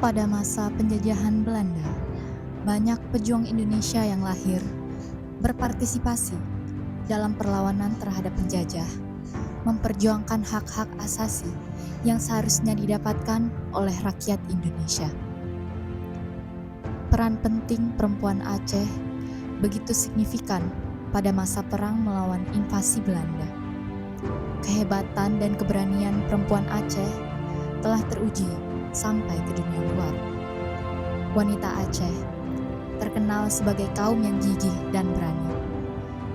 Pada masa penjajahan Belanda, banyak pejuang Indonesia yang lahir berpartisipasi dalam perlawanan terhadap penjajah, memperjuangkan hak-hak asasi yang seharusnya didapatkan oleh rakyat Indonesia. Peran penting perempuan Aceh begitu signifikan pada masa perang melawan invasi Belanda. Kehebatan dan keberanian perempuan Aceh telah teruji sampai ke dunia luar. Wanita Aceh terkenal sebagai kaum yang gigih dan berani.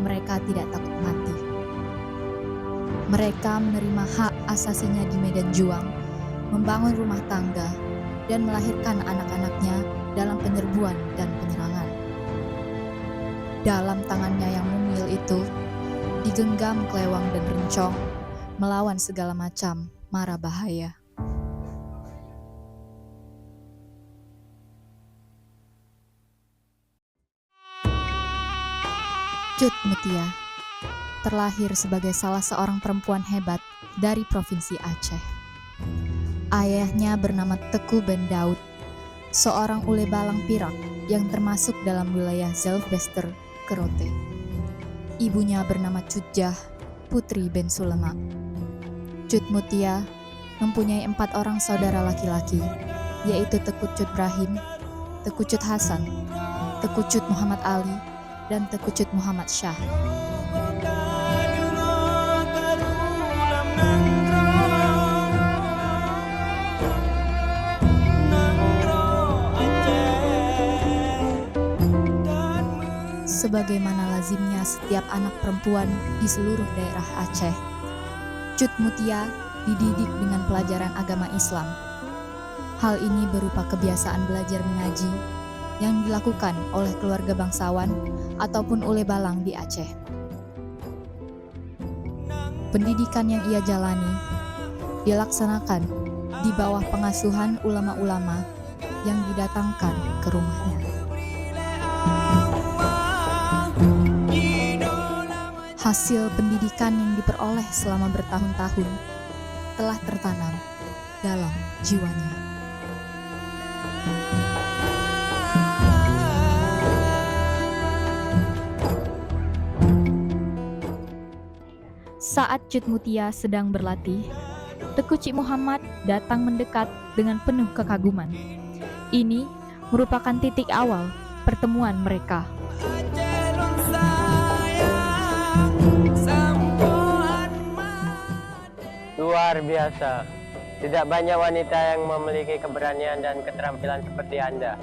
Mereka tidak takut mati. Mereka menerima hak asasinya di medan juang, membangun rumah tangga, dan melahirkan anak-anaknya dalam penyerbuan dan penyerangan. Dalam tangannya yang mungil itu, digenggam kelewang dan rencong, melawan segala macam mara bahaya. Cut Mutia terlahir sebagai salah seorang perempuan hebat dari Provinsi Aceh. Ayahnya bernama Teku Ben Daud, seorang ule balang Pirak yang termasuk dalam wilayah Zelfbester Kerote. Ibunya bernama Cut Jah, putri Ben Sulema. Cut Mutia mempunyai 4 orang saudara laki-laki, yaitu Teku Cut Brahim, Teku Cut Hasan, Teku Cut Muhammad Ali, dan Teku Cut Muhammad Shah. Sebagaimana lazimnya setiap anak perempuan di seluruh daerah Aceh, Cut Mutia dididik dengan pelajaran agama Islam. Hal ini berupa kebiasaan belajar mengaji yang dilakukan oleh keluarga bangsawan ataupun ule balang di Aceh. Pendidikan yang ia jalani dilaksanakan di bawah pengasuhan ulama-ulama yang didatangkan ke rumahnya. Hasil pendidikan yang diperoleh selama bertahun-tahun telah tertanam dalam jiwanya. Saat Cut Mutia sedang berlatih, Teku Cik Muhammad datang mendekat dengan penuh kekaguman. Ini merupakan titik awal pertemuan mereka. Luar biasa. Tidak banyak wanita yang memiliki keberanian dan keterampilan seperti Anda.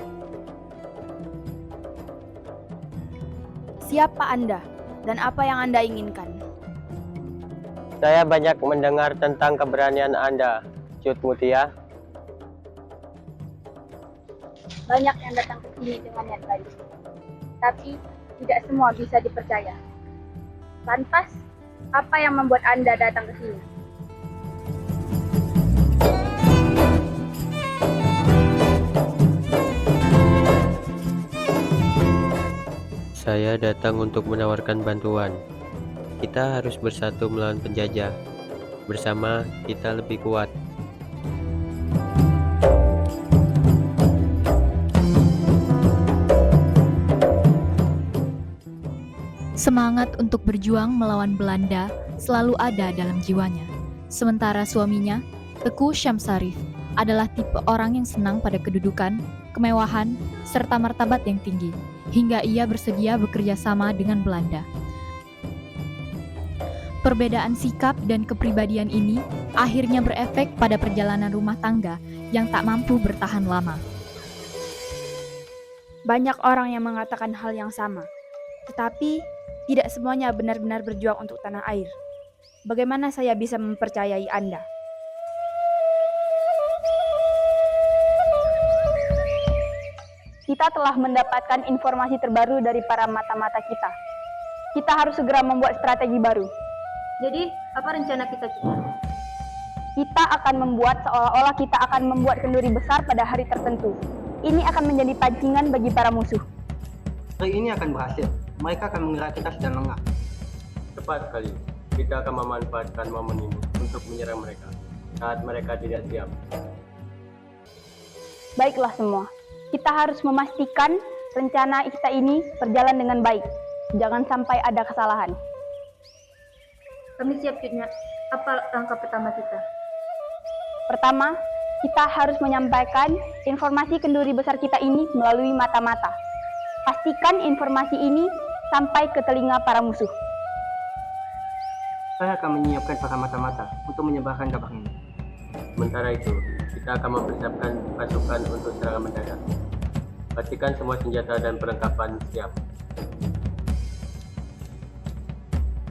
Siapa Anda dan apa yang Anda inginkan? Saya banyak mendengar tentang keberanian Anda, Cut Mutia. Banyak yang datang ke sini dengan niat baik, tapi tidak semua bisa dipercaya. Lantas, apa yang membuat Anda datang ke sini? Saya datang untuk menawarkan bantuan. Kita harus bersatu melawan penjajah. Bersama kita lebih kuat. Semangat untuk berjuang melawan Belanda selalu ada dalam jiwanya. Sementara suaminya, Teku Syamsarif, adalah tipe orang yang senang pada kedudukan, kemewahan, serta martabat yang tinggi, hingga ia bersedia bekerja sama dengan Belanda. Perbedaan sikap dan kepribadian ini akhirnya berefek pada perjalanan rumah tangga yang tak mampu bertahan lama. Banyak orang yang mengatakan hal yang sama, tetapi tidak semuanya benar-benar berjuang untuk tanah air. Bagaimana saya bisa mempercayai Anda? Kita telah mendapatkan informasi terbaru dari para mata-mata kita. Kita harus segera membuat strategi baru. Jadi, apa rencana kita? Kita akan membuat seolah-olah kita akan membuat kenduri besar pada hari tertentu. Ini akan menjadi pancingan bagi para musuh. Hari ini akan berhasil. Mereka akan mengira kita sedang lengah. Tepat sekali. Kita akan memanfaatkan momen ini untuk menyerang mereka saat mereka tidak siap. Baiklah semua, kita harus memastikan rencana kita ini berjalan dengan baik. Jangan sampai ada kesalahan. Kami siap, Cutnya. Apa langkah pertama kita? Pertama, kita harus menyampaikan informasi kenduri besar kita ini melalui mata-mata. Pastikan informasi ini sampai ke telinga para musuh. Saya akan menyiapkan para mata-mata untuk menyebarkan kabar ini. Sementara itu, kita akan mempersiapkan pasukan untuk serangan mendadak. Pastikan semua senjata dan perlengkapan siap.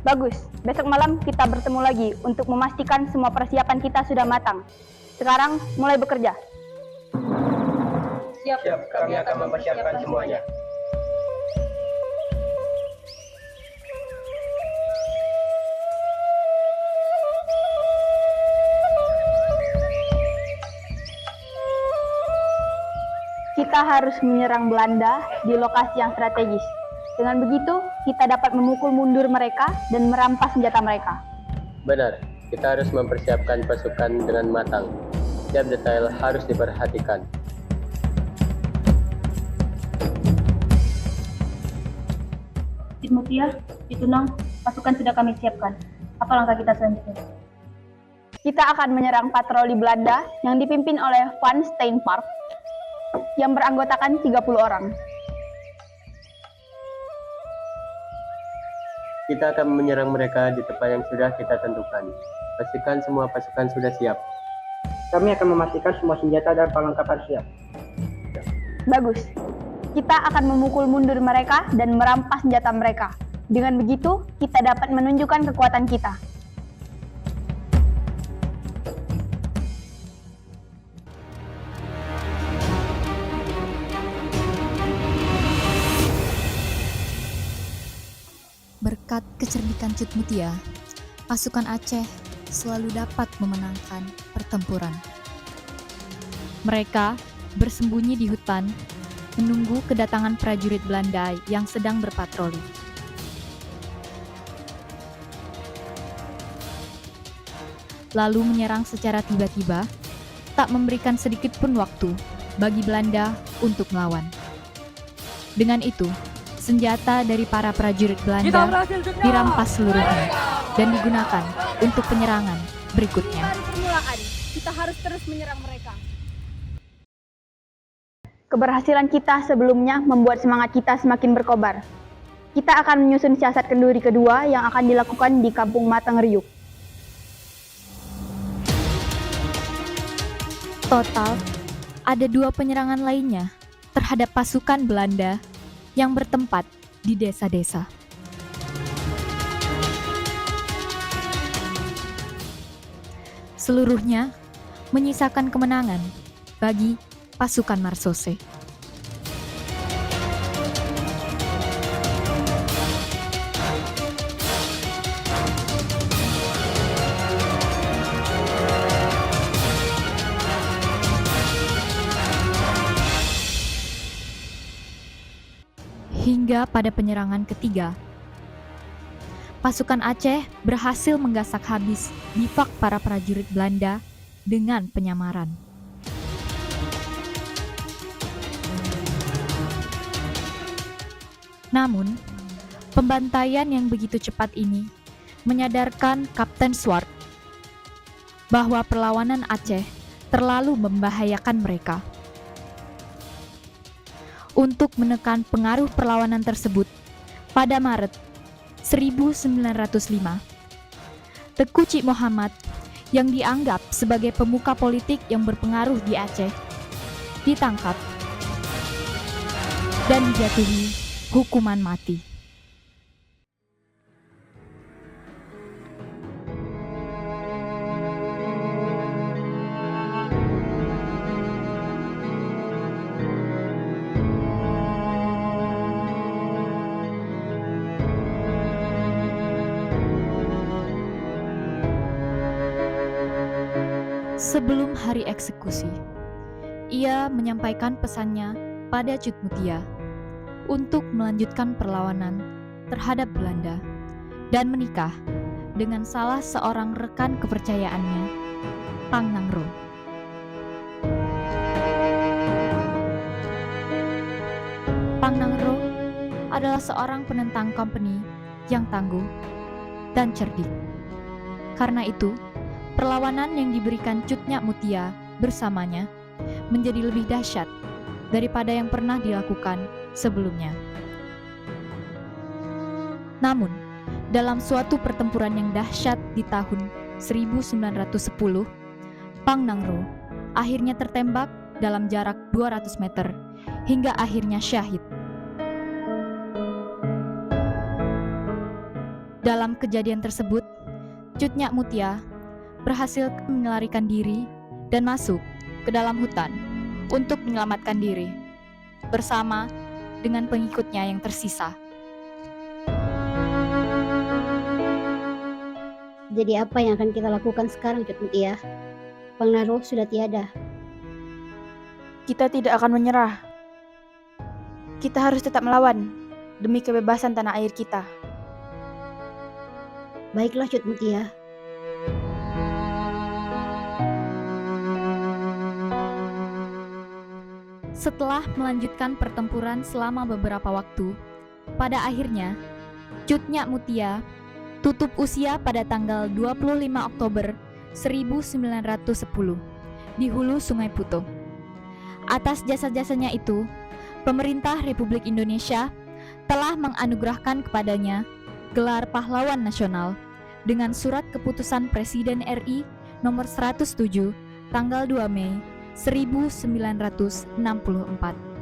Bagus, besok malam kita bertemu lagi untuk memastikan semua persiapan kita sudah matang. Sekarang mulai bekerja. Siap, Kami akan mempersiapkan semuanya. Kita harus menyerang Belanda di lokasi yang strategis. Dengan begitu, kita dapat memukul mundur mereka dan merampas senjata mereka. Benar, kita harus mempersiapkan pasukan dengan matang. Setiap detail harus diperhatikan. Mutia, Tunang, pasukan sudah kami siapkan. Apa langkah kita selanjutnya? Kita akan menyerang patroli Belanda yang dipimpin oleh Van Steenpark yang beranggotakan 30 orang. Kita akan menyerang mereka di tempat yang sudah kita tentukan. Pastikan semua pasukan sudah siap. Kami akan memastikan semua senjata dan perlengkapan siap. Bagus. Kita akan memukul mundur mereka dan merampas senjata mereka. Dengan begitu, kita dapat menunjukkan kekuatan kita. Berkat kecerdikan Cut Mutia, pasukan Aceh selalu dapat memenangkan pertempuran. Mereka bersembunyi di hutan, menunggu kedatangan prajurit Belanda yang sedang berpatroli. Lalu menyerang secara tiba-tiba, tak memberikan sedikit pun waktu bagi Belanda untuk melawan. Dengan itu, senjata dari para prajurit Belanda dirampas seluruhnya dan digunakan untuk penyerangan berikutnya. Permulaan, kita harus terus menyerang mereka. Keberhasilan kita sebelumnya membuat semangat kita semakin berkobar. Kita akan menyusun siasat kenduri kedua yang akan dilakukan di Kampung Matang Riuk. Total, ada 2 penyerangan lainnya terhadap pasukan Belanda yang bertempat di desa-desa. Seluruhnya menyisakan kemenangan bagi pasukan Marsose. Hingga pada penyerangan ketiga, pasukan Aceh berhasil menggasak habis bivak para prajurit Belanda dengan penyamaran. Namun, pembantaian yang begitu cepat ini menyadarkan Kapten Swart bahwa perlawanan Aceh terlalu membahayakan mereka. Untuk menekan pengaruh perlawanan tersebut, pada Maret 1905, Teuku Cik Mohamad yang dianggap sebagai pemuka politik yang berpengaruh di Aceh ditangkap dan dijatuhi hukuman mati. Sebelum hari eksekusi, ia menyampaikan pesannya pada Cut Mutia untuk melanjutkan perlawanan terhadap Belanda dan menikah dengan salah seorang rekan kepercayaannya, Pang Nangro. adalah seorang penentang company yang tangguh dan cerdik. Karena itu, perlawanan yang diberikan Cut Nyak Mutia bersamanya menjadi lebih dahsyat daripada yang pernah dilakukan sebelumnya. Namun, dalam suatu pertempuran yang dahsyat di tahun 1910, Pang Nangro akhirnya tertembak dalam jarak 200 meter hingga akhirnya syahid. Dalam kejadian tersebut, Cut Nyak Mutia berhasil melarikan diri dan masuk ke dalam hutan untuk menyelamatkan diri bersama dengan pengikutnya yang tersisa. Jadi apa yang akan kita lakukan sekarang, Cut Mutia? Pang Nangro sudah tiada. Kita tidak akan menyerah. Kita harus tetap melawan demi kebebasan tanah air kita. Baiklah, Cut Mutia. Setelah melanjutkan pertempuran selama beberapa waktu, pada akhirnya Cut Nyak Mutia tutup usia pada tanggal 25 Oktober 1910 di hulu Sungai Puto. Atas jasa-jasanya itu, pemerintah Republik Indonesia telah menganugerahkan kepadanya gelar pahlawan nasional dengan surat keputusan Presiden RI nomor 107 tanggal 2 Mei 1964.